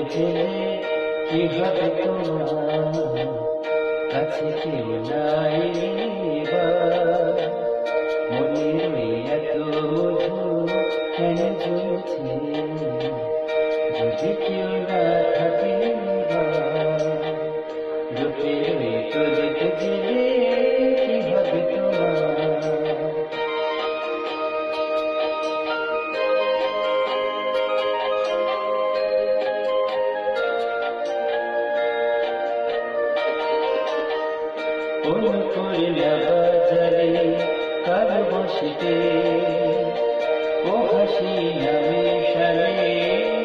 জেলে কি হবে তোমার কাছে কেউ নাই এবার মনের এত মধু কেন ঝুলছে যদি কেউ না থাকে রূপের প্রদীপ জেলে কি হবে তোমার বাজারে কার বসিতে ও হাসি নামে সারে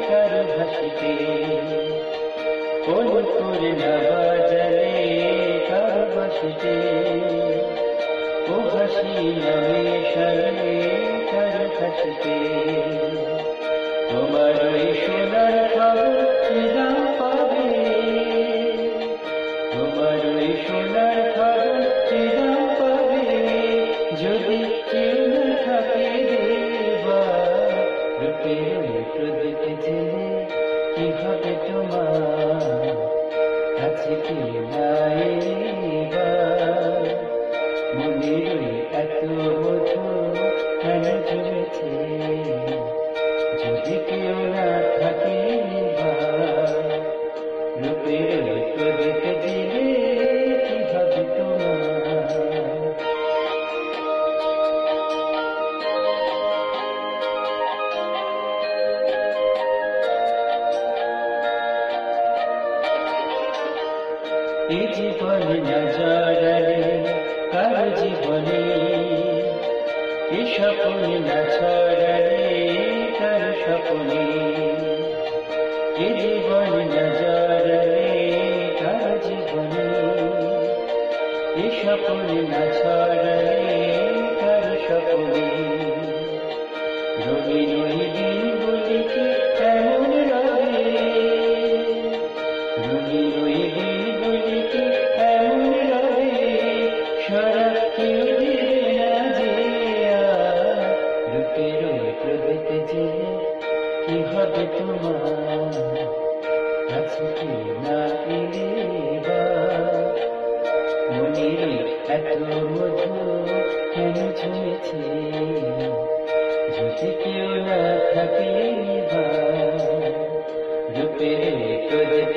কার হাসিতে বাজারে কার বসিতে ও হাসি নামে সারে কার হাসিতে তোমার ওই সোনার খবর দাম পাবে তোমার ওই সোনার খবর দাম পাবে যদি কেউ না থাকে দেবা রূপের প্রদীপ জেলে কি হবে তোমার কাছে কেউ নাই মনের এত মধু কেন ঝুলেছে যদি কেউ না থাকে রূপের প্রদীপ জেলে কি হবে তোমার এই জীবনে না জড়ালে কার জীবনে এই স্বপ্নে না ছড়ালে কার স্বপ্নে এই জীবনে না জড়ালে কার জীবনে এই স্বপ্নে না ছড়ালে কার স্বপ্নে রঙিন ওই দিনগুলিকে কেমন রবে রঙিন ওই দিনগুলিকে এমন রবে সারা কেউ দেবে না যে রূপের প্রদীপ জেলে কি হবে তোমার কাছে কি না এলে মনের এত মধু কেন ঝুলেছে যদি কেউ না থাকে রূপের প্রদীপ